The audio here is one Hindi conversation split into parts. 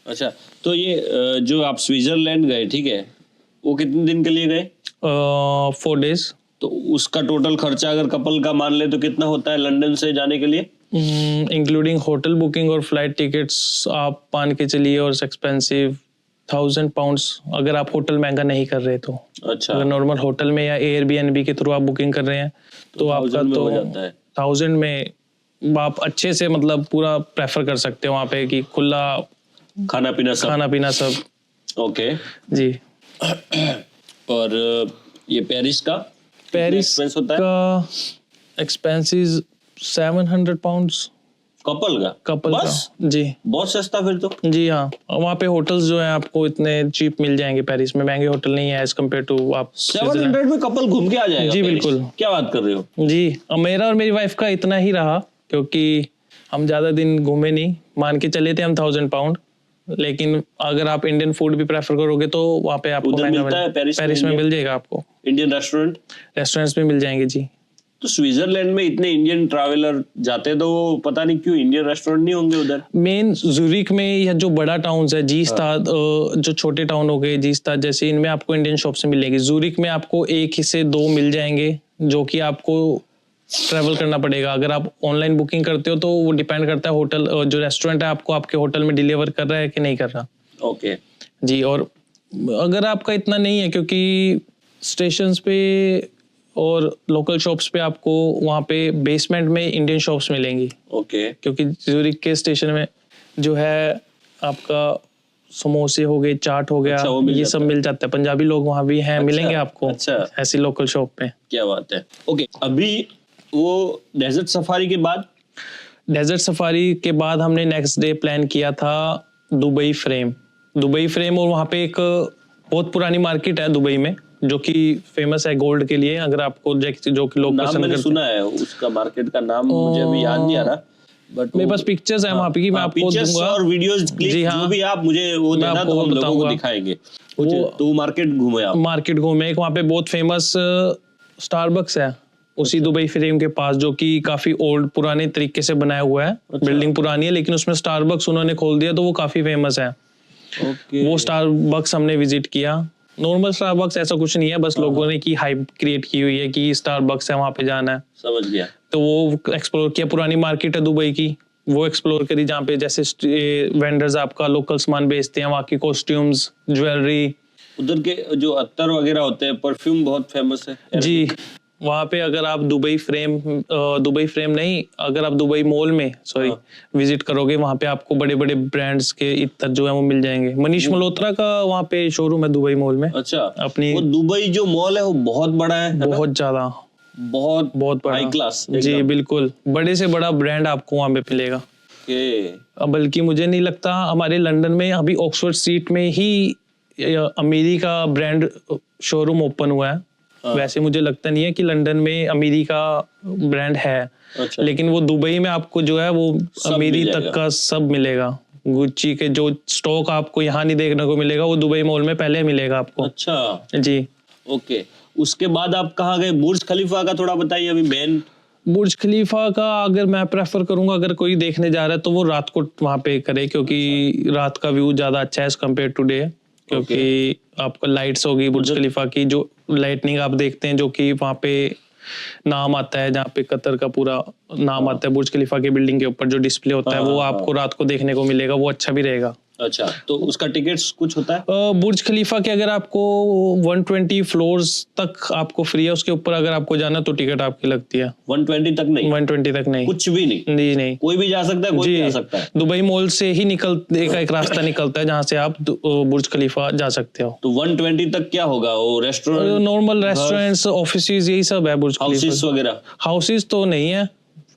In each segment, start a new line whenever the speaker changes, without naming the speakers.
अच्छा, तो ये जो आप स्विट्जरलैंड गए, ठीक है, वो कितने दिन के लिए गए?
4 days।
तो उसका टोटल खर्चा अगर कपल का मान ले तो कितना होता है लंदन से जाने के लिए?
इंक्लूडिंग होटल बुकिंग और फ्लाइट टिकट्स आप मान के चलिए, और एक्सपेंसिव £1000 अगर आप होटल महंगा नहीं कर रहे तो।
अच्छा,
अगर नॉर्मल होटल में या एयरबीएनबी के थ्रू आप बुकिंग कर रहे हैं तो आपका
1000 में
तो
हो जाता है।
1000 में आप अच्छे से मतलब पूरा प्रेफर कर सकते हो वहाँ पे कि खुला
खाना पीना सब। ओके
जी।
और ये पेरिस का
पेरिस
expense होता है?
का एक्सपेंसेस £700
कपल का बस?
का जी।
बहुत सस्ता फिर तो।
जी हाँ, वहाँ पे होटल्स जो है आपको इतने चीप मिल जाएंगे, पेरिस में महंगे होटल नहीं है एज कम्पेयर टू आप
700 में कपल घूम के आ जाएगा?
जी
पेरिस?
बिल्कुल।
क्या बात कर रहे हो
जी, अब मेरा और मेरी वाइफ का इतना ही रहा क्योंकि हम ज़्यादा दिन घूमे नहीं, मान के चले थे हम £1000, लेकिन अगर आप इंडियन फूड भी प्रेफर करोगे तो वहाँ पे आपको
उधर
महंगा
मिलता है
पेरिस में मिल जाएगा आपको।
इंडियन रेस्टोरेंट्स
में मिल जाएंगे जी।
तो स्विट्जरलैंड में इतने इंडियन ट्रैवलर जाते तो पता नहीं क्यों इंडियन रेस्टोरेंट नहीं होंगे उधर?
मेन ज़ुरिक में या जो बड़ा टाउन्स है जीस्ताद, जो छोटे टाउन हो गए जीस्ताद जैसे, इनमें आपको इंडियन शॉप से मिलेगी। ज़ुरिक में आपको 1 से 2 मिल जाएंगे जो कि आपको ट्रैवल करना पड़ेगा। अगर आप ऑनलाइन बुकिंग करते हो तो वो डिपेंड करता है होटल जो रेस्टोरेंट है आपको आपके होटल में डिलीवर कर रहा है कि नहीं कर रहा।
ओके
जी, और अगर आपका इतना नहीं है क्योंकि स्टेशंस पे और लोकल शॉप्स पे आपको वहाँ पे बेसमेंट में इंडियन शॉप्स मिलेंगी।
ओके
क्योंकि ज़ुरिक के स्टेशन में जो है आपका समोसे हो गए, चाट हो गया,
अच्छा,
ये सब मिल जाता है। पंजाबी लोग वहाँ भी हैं, मिलेंगे आपको ऐसी लोकल शॉप पे।
क्या बात है। ओके, अभी वो डेजर्ट सफारी
के बाद हमने नेक्स्ट डे प्लान किया था दुबई फ्रेम। और वहाँ पे एक बहुत पुरानी मार्केट है दुबई में जो कि फेमस है गोल्ड के लिए। अगर आपको जो कि लोग
नाम मैंने सुना है उसका, मार्केट का नाम मुझे अभी याद नहीं आ रहा, बट
मेरे पास पिक्चर्स है वहाँ पे की मैं आपको दूंगा
और वीडियोस क्लिप जो भी आप मुझे वो देना तो हम लोगों को दिखाएंगे। तो मार्केट घूमे
वहाँ पे बहुत फेमस स्टारबक्स है उसी दुबई फ्रेम के पास, जो कि काफी ओल्ड पुराने तरीके से बनाया हुआ है। बिल्डिंग पुरानी है लेकिन उसमें स्टारबक्स उन्होंने खोल दिया तो वो काफी फेमस है। वो स्टारबक्स हमने विजिट किया। नॉर्मल स्टारबक्स ऐसा कुछ नहीं है, बस लोगों ने की हाइप क्रिएट की हुई है कि स्टारबक्स है वहाँ पे जाना है।
समझ गया।
तो वो एक्सप्लोर किया, पुरानी मार्केट है दुबई की, वो एक्सप्लोर करी जहाँ पे जैसे वेंडर्स आपका लोकल सामान बेचते हैं, वहाँ की कॉस्ट्यूम्स, ज्वेलरी,
उधर के जो अत्तर वगैरह होते हैं, परफ्यूम बहुत फेमस है
जी। वहाँ पे अगर आप दुबई फ्रेम नहीं, अगर आप दुबई मॉल में विजिट करोगे, वहाँ पे आपको बड़े बड़े ब्रांड्स के इत्र जो है वो मिल जाएंगे। मनीष मल्होत्रा का वहाँ पे शोरूम है दुबई मॉल में।
अच्छा,
अपनी
वो दुबई जो मॉल है वो बहुत बड़ा है,
बहुत ज्यादा, बहुत बड़ा,
हाई क्लास।
जी बिल्कुल, बड़े से बड़ा ब्रांड आपको वहाँ पे मिलेगा। बल्कि मुझे नहीं लगता हमारे लंदन में अभी ऑक्सफोर्ड स्ट्रीट में ही अमेरी का ब्रांड शोरूम ओपन हुआ है। वैसे मुझे लगता नहीं है कि लंदन में अमेरी का ब्रांड है।
अच्छा।
लेकिन वो दुबई में आपको जो है वो अमेरी तक का सब मिलेगा। गुच्ची के जो स्टॉक आपको यहाँ नहीं देखने को मिलेगा वो दुबई मॉल में पहले मिलेगा आपको।
अच्छा
जी।
ओके, उसके बाद आप कहाँ गए? बुर्ज खलीफा का थोड़ा बताइए। अभी मेन
बुर्ज खलीफा का अगर मैं प्रेफर करूंगा, अगर कोई देखने जा रहा है तो वो रात को वहाँ पे करे, क्योंकि रात का व्यू ज्यादा अच्छा है एज कम्पेयर टू डे। क्योंकि आपको लाइट्स होगी बुर्ज खलीफा की, जो लाइटनिंग आप देखते हैं, जो कि वहाँ पे नाम आता है, जहाँ पे कतर का पूरा नाम आता है बुर्ज खलीफा की बिल्डिंग के ऊपर जो डिस्प्ले होता है, वो आपको रात को देखने को मिलेगा, वो अच्छा भी रहेगा।
अच्छा, तो उसका टिकट्स कुछ होता है?
बुर्ज खलीफा के अगर आपको 120 फ्लोर्स तक आपको फ्री है, उसके ऊपर अगर आपको जाना तो टिकट आपकी लगती है।
120 तक नहीं?
120 तक नहीं,
कुछ भी नहीं?
नहीं,
कोई भी जा सकता है, कोई भी जा सकता है।
दुबई मॉल से ही एक रास्ता निकलता है जहाँ से आप बुर्ज खलीफा जा सकते हो।
तो 120 तक क्या होगा? वो रेस्टोरेंट,
नॉर्मल रेस्टोरेंट्स, ऑफिसेज, यही सब है बुर्ज खलीफा। हाउसेस तो नहीं है,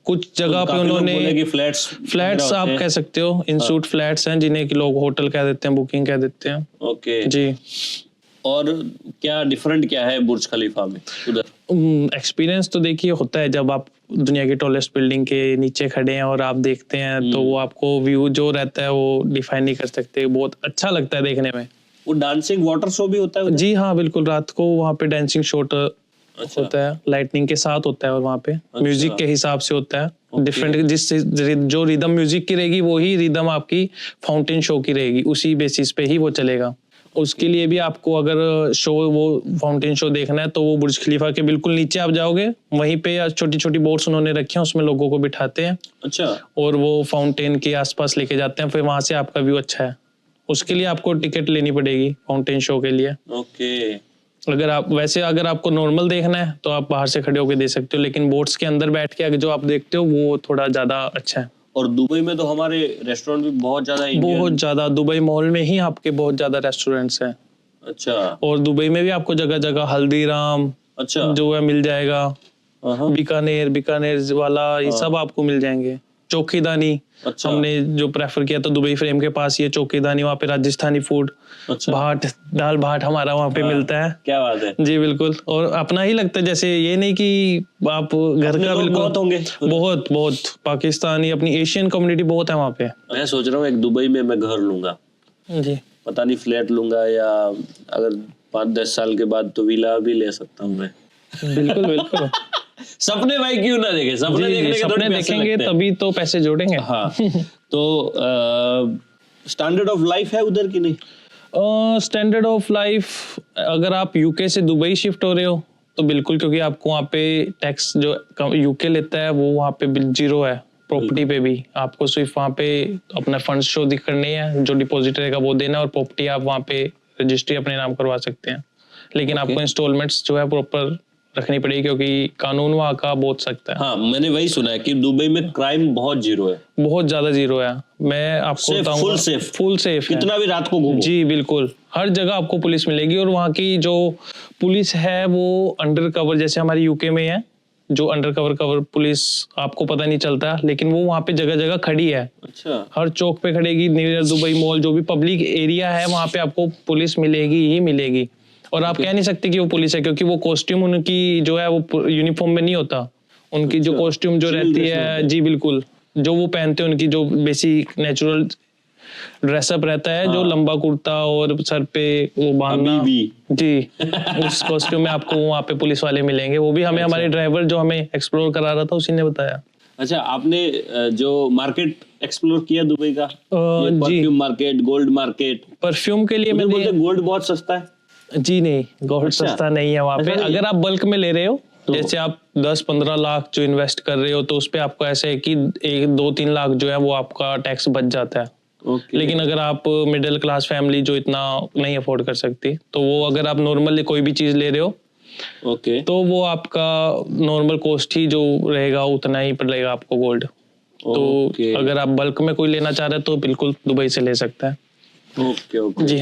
कुछ जगह पे उन्होंने फ्लैट्स आप कह सकते हो, इंस्टीट्यूट फ्लैट्स हैं जिन्हें कि लोग होटल कह देते हैं, बुकिंग कह देते हैं।
ओके
जी।
और क्या डिफरेंट क्या है बुर्ज खलीफा में उधर?
एक्सपीरियंस तो देखिए होता है जब आप दुनिया की टॉलेस्ट बिल्डिंग के नीचे खड़े हैं और आप देखते हैं तो वो आपको व्यू जो रहता है वो डिफाइन नहीं कर सकते, बहुत अच्छा लगता है देखने में।
वो डांसिंग वाटर शो भी होता है उधर?
जी हाँ बिल्कुल, रात को वहाँ पे डांसिंग शो होता है, लाइटनिंग के साथ होता है और वहाँ पे म्यूजिक के हिसाब से होता है डिफरेंट, जिस जो रिदम म्यूजिक की रहेगी वही रिदम आपकी फाउंटेन शो की रहेगी, उसी बेसिस पे ही वो चलेगा। उसके लिए भी आपको अगर शो वो फाउंटेन शो देखना है तो वो बुर्ज खलीफा के बिल्कुल नीचे आप जाओगे, वहीं पे छोटी छोटी बोट्स उन्होंने रखी हैं, उसमें लोगों को बिठाते हैं।
अच्छा।
और वो फाउंटेन के आसपास लेके जाते हैं, फिर वहां से आपका व्यू अच्छा है। उसके लिए आपको टिकट लेनी पड़ेगी फाउंटेन शो के लिए।
ओके।
अगर आपको नॉर्मल देखना है तो आप बाहर से खड़े होकर देख सकते हो, लेकिन बोट्स के अंदर बैठ के जो आप देखते हो वो थोड़ा ज्यादा अच्छा है।
और दुबई में तो हमारे रेस्टोरेंट भी बहुत ज्यादा
दुबई मॉल में ही आपके बहुत ज्यादा रेस्टोरेंट्स हैं।
अच्छा।
और दुबई में भी आपको जगह जगह हल्दीराम जो है मिल जाएगा, बीकानेर वाला, ये सब आपको मिल जाएंगे। चौकीदानी हमने जो प्रेफर किया तो दुबई फ्रेम के पास ये चौकीदानी, वहाँ पे राजस्थानी फूड, भाट, दाल भाट हमारा वहाँ पे मिलता है।
क्या बात है।
जी बिल्कुल, और अपना ही लगता है, जैसे ये नहीं कि आप घर का बिल्कुल
बहुत होंगे,
बहुत पाकिस्तानी, अपनी एशियन कम्युनिटी बहुत है वहाँ पे।
मैं सोच रहा हूँ एक दुबई में मैं घर लूंगा
जी,
पता नहीं फ्लैट लूंगा या अगर 5-10 साल के बाद तो विला भी ले सकता हूँ मैं।
बिल्कुल
सपने भाई क्यों ना देखें, सपने
देखेंगे तभी तो पैसे जोड़ेंगे।
हाँ। तो स्टैंडर्ड ऑफ लाइफ है उधर की नहीं?
स्टैंडर्ड ऑफ लाइफ अगर आप यूके से दुबई शिफ्ट हो रहे हो तो बिल्कुल, क्योंकि आपको वहाँ पे टैक्स जो यूके लेता है वो वहाँ पे जीरो है। प्रॉपर्टी पे भी आपको सिर्फ वहाँ पे अपना फंड्स शो करने हैं, जो डिपॉजिट रहेगा वो देना, और प्रॉपर्टी आप वहाँ पे रजिस्ट्री अपने नाम करवा सकते हैं। लेकिन आपको इंस्टॉलमेंट्स जो है प्रॉपर रखनी पड़ेगी, क्योंकि कानून वहाँ का बहुत सख्त है।
हाँ, मैंने वही सुना है कि दुबई में क्राइम बहुत जीरो है,
बहुत ज्यादा जीरो है। मैं आपको बताऊंगा, फुल सेफ
कितना भी रात को घूमो।
जी बिल्कुल, हर जगह आपको पुलिस मिलेगी। और वहाँ की जो पुलिस है वो अंडर कवर, जैसे हमारे यूके में है जो अंडर कवर पुलिस आपको पता नहीं चलता, लेकिन वो वहाँ पे जगह जगह खड़ी है।
अच्छा।
हर चौक पे खड़ेगी, नियर दुबई मॉल जो भी पब्लिक एरिया है वहाँ पे आपको पुलिस मिलेगी ही मिलेगी। और आप कह नहीं सकते कि वो पुलिस है, क्योंकि वो कॉस्ट्यूम उनकी जो है वो यूनिफॉर्म में नहीं होता। उनकी जो कॉस्ट्यूम जो रहती है, जी बिल्कुल, जो वो पहनते हैं, उनकी जो बेसिक नेचुरल ड्रेसअप रहता है, जो लंबा कुर्ता और सर पे वो बांधना, जी उस कॉस्ट्यूम में आपको वहाँ पे पुलिस वाले मिलेंगे। वो भी हमें हमारे ड्राइवर जो हमें एक्सप्लोर करा रहा था उसी ने बताया।
अच्छा, आपने जो मार्केट एक्सप्लोर किया दुबई का, perfume market, gold market?
Perfume के लिए मैंने,
गोल्ड बहुत सस्ता है?
जी नहीं, गोल्ड सस्ता नहीं है वहाँ पे। अगर आप बल्क में ले रहे हो तो जैसे आप 10-15 लाख जो इन्वेस्ट कर रहे हो तो उस पे आपको ऐसे है कि 1-2-3 लाख जो है वो आपका टैक्स बच जाता है। लेकिन अगर आप मिडिल क्लास फैमिली जो इतना नहीं अफोर्ड कर सकती, तो वो अगर आप नॉर्मली कोई भी चीज ले रहे हो तो वो आपका नॉर्मल कॉस्ट ही जो रहेगा उतना ही पड़ेगा आपको गोल्ड। तो अगर आप बल्क में कोई लेना चाह रहे हो तो बिल्कुल दुबई से ले सकता है।
जी।